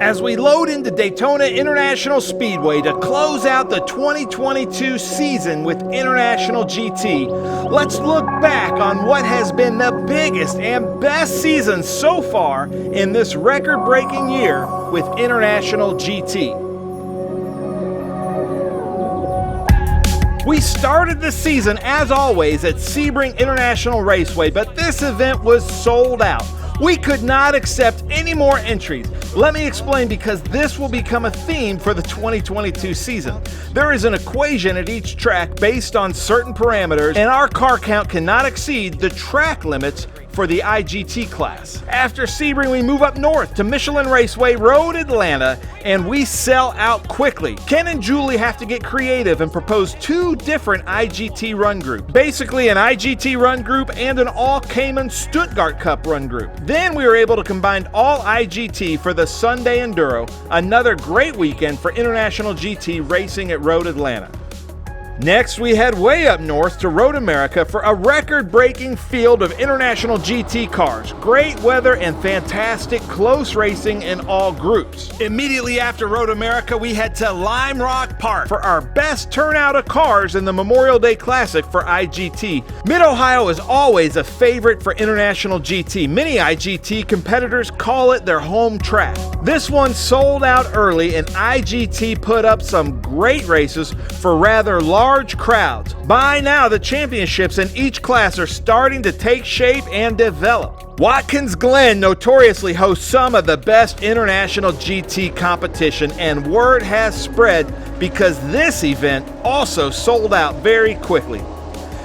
As we load into Daytona International Speedway to close out the 2022 season with International GT, let's look back on what has been the biggest and best season so far in this record-breaking year with International GT. We started the season, as always, at Sebring International Raceway, but this event was sold out. We could not accept any more entries. Let me explain, because this will become a theme for the 2022 season. There is an equation at each track based on certain parameters, and our car count cannot exceed the track limits for the IGT class. After Sebring, we move up north to Michelin Raceway Road Atlanta, and we sell out quickly. Ken and Julie have to get creative and propose two different IGT run groups. Basically an IGT run group and an all Cayman Stuttgart Cup run group. Then we were able to combine all IGT for the Sunday Enduro, another great weekend for International GT racing at Road Atlanta. Next, we head way up north to Road America for a record-breaking field of International GT cars. Great weather and fantastic close racing in all groups. Immediately after Road America, we head to Lime Rock Park for our best turnout of cars in the Memorial Day Classic for IGT. Mid-Ohio is always a favorite for International GT. Many IGT competitors call it their home track. This one sold out early, and IGT put up some great races for rather large crowds. By now, the championships in each class are starting to take shape and develop. Watkins Glen notoriously hosts some of the best International GT competition, and word has spread because this event also sold out very quickly.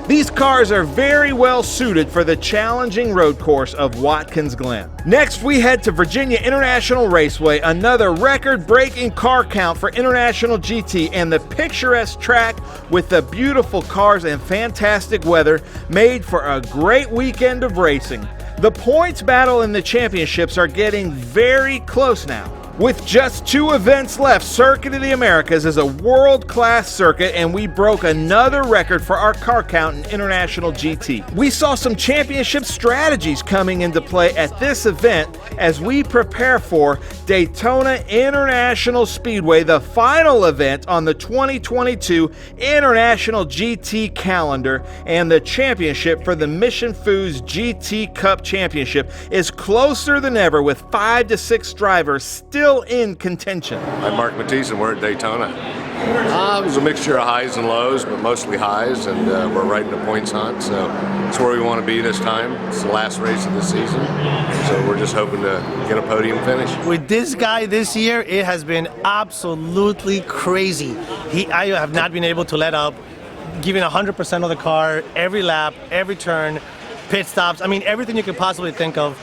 These cars are very well suited for the challenging road course of Watkins Glen. Next, we head to Virginia International Raceway, another record-breaking car count for International GT, and the picturesque track with the beautiful cars and fantastic weather made for a great weekend of racing. The points battle in the championships are getting very close now. With just 2 events left, Circuit of the Americas is a world-class circuit, and we broke another record for our car count in International GT. We saw some championship strategies coming into play at this event as we prepare for Daytona International Speedway, the final event on the 2022 International GT calendar, and the championship for the Mission Foods GT Cup Championship is closer than ever, with 5 to 6 drivers still in contention. I'm Mark Matisse, and we're at Daytona. It was a mixture of highs and lows, but mostly highs, and we're right in the points hunt, so it's where we want to be this time. It's the last race of the season, so we're just hoping to get a podium finish. With this guy this year, it has been absolutely crazy. I have not been able to let up, giving 100% of the car, every lap, every turn, pit stops, I mean everything you could possibly think of.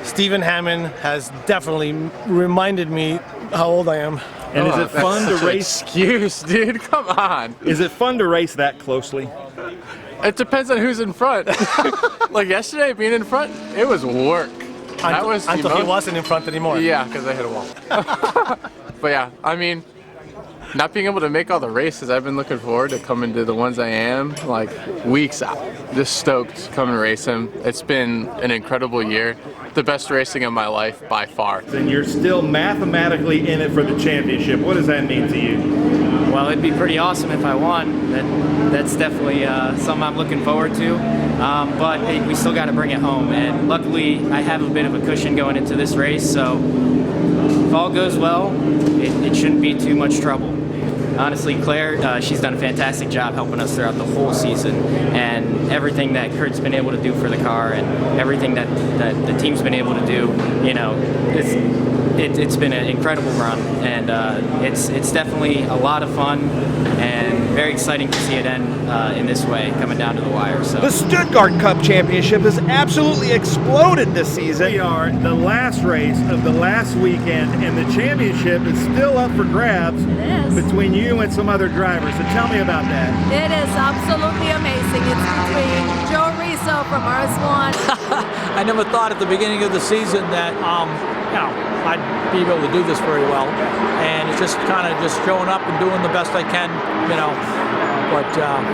Stephen Hammond has definitely reminded me how old I am. And is it fun to race? Excuse, dude, come on. Is it fun to race that closely? It depends on who's in front. Like yesterday, being in front, it was work. Until he wasn't in front anymore. Yeah, because I hit a wall. But yeah, I mean, not being able to make all the races, I've been looking forward to coming to the ones I am, like weeks out. Just stoked to come and race him. It's been an incredible year. The best racing of my life by far. And you're still mathematically in it for the championship. What does that mean to you? Well, it'd be pretty awesome if I won. That's definitely something I'm looking forward to. But hey, we still got to bring it home. And luckily, I have a bit of a cushion going into this race. So if all goes well, it shouldn't be too much trouble. Honestly, Claire, she's done a fantastic job helping us throughout the whole season, and everything that Kurt's been able to do for the car and everything that the team's been able to do, you know, it's been an incredible run, and it's definitely a lot of fun and very exciting to see it end in this way, coming down to the wire. So the Stuttgart Cup Championship has absolutely exploded this season. We are the last race of the last weekend, and the championship is still up for grabs between you and some other drivers. So tell me about that. It is absolutely amazing. It's between Joe Rizzo from RS1. I never thought at the beginning of the season that I'd be able to do this very well, and it's just kind of just showing up and doing the best I can, you know. But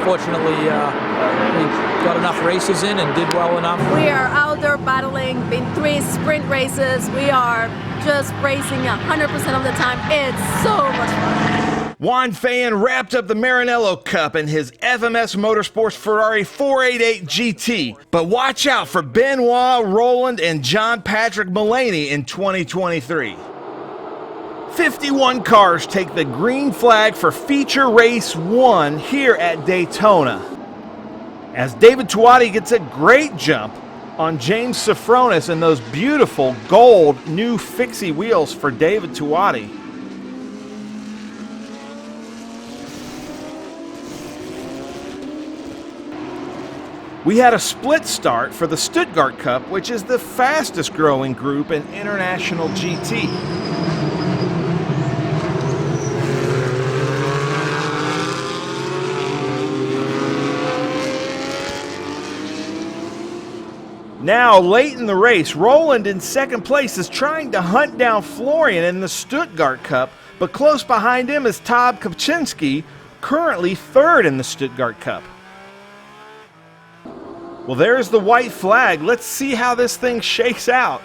fortunately, we got enough races in and did well enough. We are out there battling, been 3 these sprint races, we are just racing 100% of the time. It's so much fun. Juan Fayan wrapped up the Maranello Cup in his FMS Motorsports Ferrari 488 GT. But watch out for Benoit, Roland, and John Patrick Mullaney in 2023. 51 cars take the green flag for feature race 1 here at Daytona, as David Tuati gets a great jump on James Sofronis in those beautiful gold new fixie wheels for David Tuati. We had a split start for the Stuttgart Cup, which is the fastest growing group in International GT. Now, late in the race, Roland in second place is trying to hunt down Florian in the Stuttgart Cup, but close behind him is Todd Kopczynski, currently third in the Stuttgart Cup. Well, there's the white flag. Let's see how this thing shakes out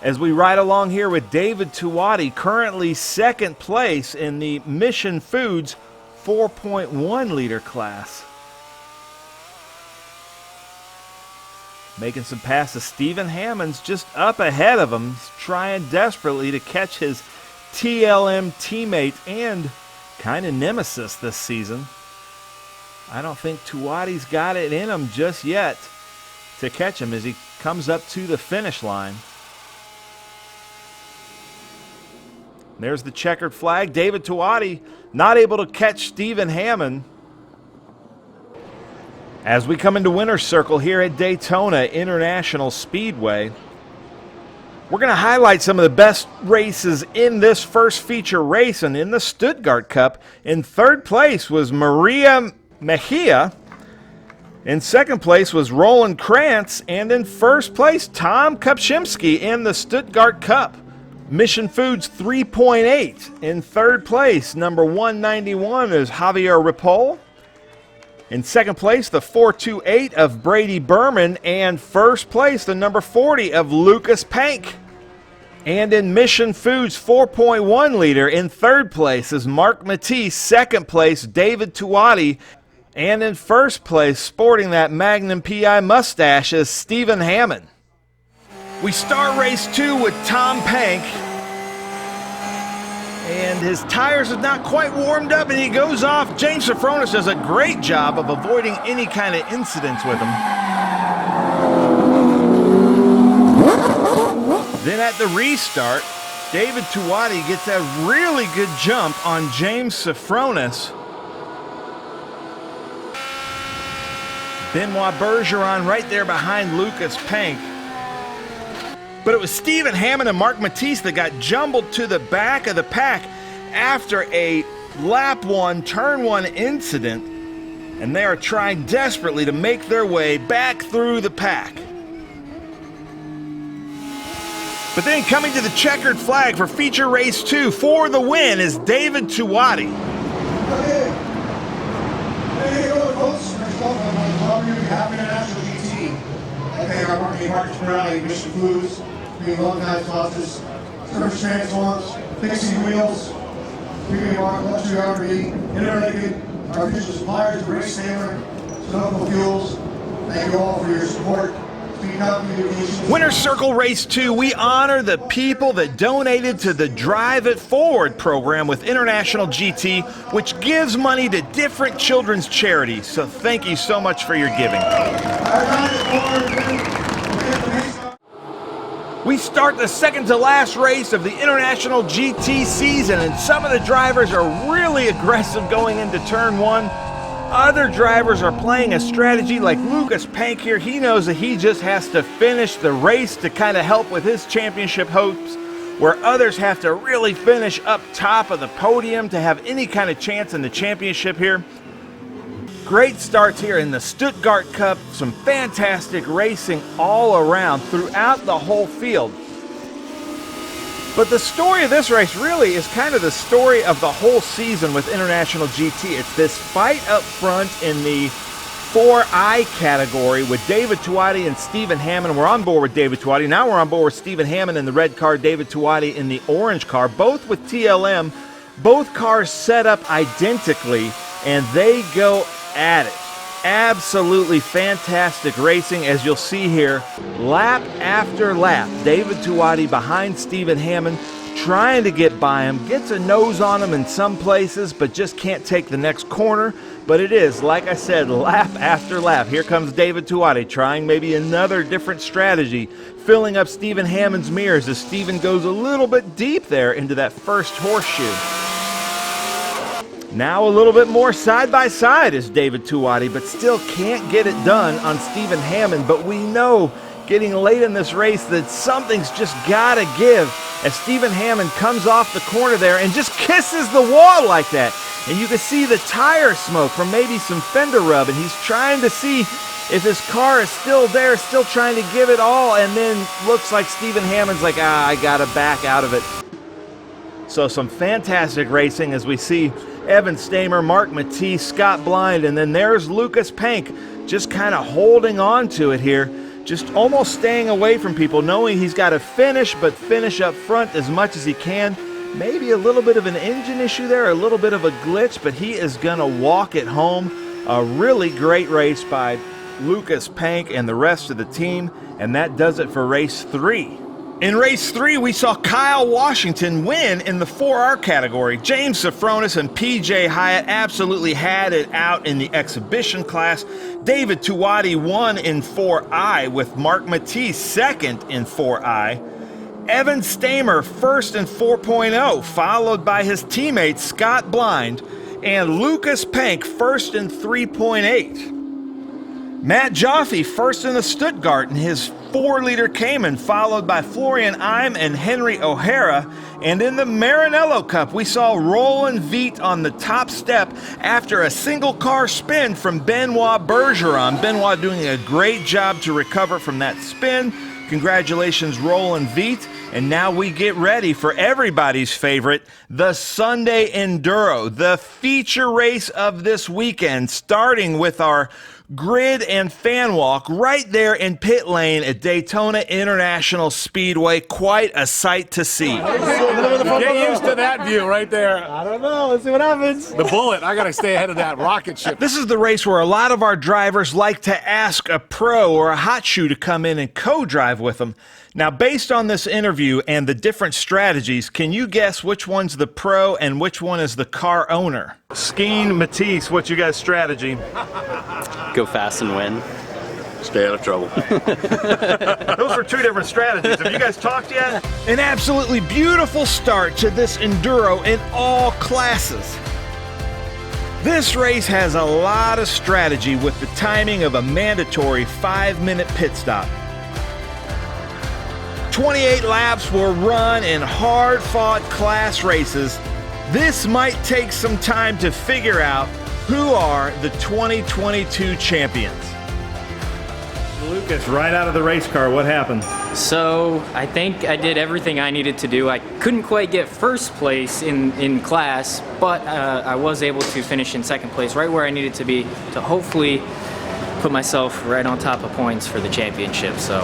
as we ride along here with David Tuati, currently second place in the Mission Foods 4.1 liter class. Making some passes. Stephen Hammond's just up ahead of him. He's trying desperately to catch his TLM teammate and kind of nemesis this season. I don't think Tuati's got it in him just yet to catch him as he comes up to the finish line. There's the checkered flag. David Tuati not able to catch Stephen Hammond. As we come into winner's circle here at Daytona International Speedway, we're going to highlight some of the best races in this first feature race. And in the Stuttgart Cup, in third place was Maria Mejia. In second place was Roland Krantz. And in first place, Tom Kopczynski in the Stuttgart Cup. Mission Foods 3.8. In third place, number 191 is Javier Ripoll. In second place, the 428 of Brady Berman, and first place, the number 40 of Lucas Pank. And in Mission Foods 4.1 liter, in third place is Mark Matisse, second place, David Tuati, and in first place, sporting that Magnum PI mustache, is Stephen Hammond. We start race 2 with Tom Pank. And his tires have not quite warmed up, and he goes off. James Sofronis does a great job of avoiding any kind of incidents with him. Then at the restart, David Tuati gets a really good jump on James Sofronis. Benoit Bergeron right there behind Lucas Pank. But it was Stephen Hammond and Mark Matisse that got jumbled to the back of the pack after a lap 1, turn 1 incident, and they are trying desperately to make their way back through the pack. But then coming to the checkered flag for feature race 2 for the win is David Tuati. Okay. Hey, folks. Welcome to Happy International GT. Okay, our Marcus Morale, Mission Foods, being long-time sponsors, service transforms, fixing wheels, premium luxury RV, interlinked, our official suppliers, Race Sailor, Sunoco Fuels. Thank you all for your support. Winner's Circle Race 2, we honor the people that donated to the Drive It Forward program with International GT, which gives money to different children's charities. So thank you so much for your giving. We start the second to last race of the International GT season, and some of the drivers are really aggressive going into turn 1. Other drivers are playing a strategy like Lucas Pank here. He knows that he just has to finish the race to kind of help with his championship hopes, where others have to really finish up top of the podium to have any kind of chance in the championship here. Great starts here in the Stuttgart Cup, some fantastic racing all around throughout the whole field. But the story of this race really is kind of the story of the whole season with International GT. It's this fight up front in the 4i category with David Tuati and Stephen Hammond. We're on board with David Tuati. Now we're on board with Stephen Hammond in the red car, David Tuati in the orange car, both with TLM. Both cars set up identically, and they go at it. Absolutely fantastic racing, as you'll see here. Lap after lap, David Tuati behind Stephen Hammond, trying to get by him, gets a nose on him in some places, but just can't take the next corner. But it is, like I said, lap after lap. Here comes David Tuati trying maybe another different strategy, filling up Stephen Hammond's mirrors as Stephen goes a little bit deep there into that first horseshoe. Now a little bit more side by side is David Tuati, but still can't get it done on Stephen Hammond. But we know getting late in this race that something's just got to give as Stephen Hammond comes off the corner there and just kisses the wall like that. And you can see the tire smoke from maybe some fender rub, and he's trying to see if his car is still there, still trying to give it all, and then looks like Stephen Hammond's like, I got to back out of it. So some fantastic racing as we see Evan Stamer, Mark Matisse, Scott Blind, and then there's Lucas Pank just kind of holding on to it here, just almost staying away from people, knowing he's got to finish, but finish up front as much as he can. Maybe a little bit of an engine issue there, a little bit of a glitch, but he is going to walk it home. A really great race by Lucas Pank and the rest of the team, and that does it for race 3. In race 3, we saw Kyle Washington win in the 4R category. James Safronis and PJ Hyatt absolutely had it out in the exhibition class. David Tuati won in 4I with Mark Matisse second in 4I. Evan Stamer first in 4.0, followed by his teammate Scott Blind, and Lucas Pank first in 3.8. Matt Jaffe first in the Stuttgart in his 4-liter Cayman, followed by Florian Eim and Henry O'Hara. And in the Maranello Cup, we saw Roland Veit on the top step after a single car spin from Benoit Bergeron. Benoit doing a great job to recover from that spin. Congratulations, Roland Veit. And now we get ready for everybody's favorite, the Sunday Enduro, the feature race of this weekend, starting with our grid and fan walk right there in pit lane at Daytona International Speedway. Quite a sight to see. Get used to that view right there. I don't know. Let's see what happens. The bullet. I got to stay ahead of that rocket ship. This is the race where a lot of our drivers like to ask a pro or a hot shoe to come in and co-drive with them. Now, based on this interview and the different strategies, can you guess which one's the pro and which one is the car owner? Skeen, Matisse, what's your guys' strategy? Go fast and win. Stay out of trouble. Those were two different strategies. Have you guys talked yet? An absolutely beautiful start to this Enduro in all classes. This race has a lot of strategy with the timing of a mandatory 5-minute pit stop. 28 laps were run in hard-fought class races. This might take some time to figure out who are the 2022 champions. Lucas, right out of the race car, what happened? So I think I did everything I needed to do. I couldn't quite get first place in class, but I was able to finish in second place, right where I needed to be to hopefully put myself right on top of points for the championship. So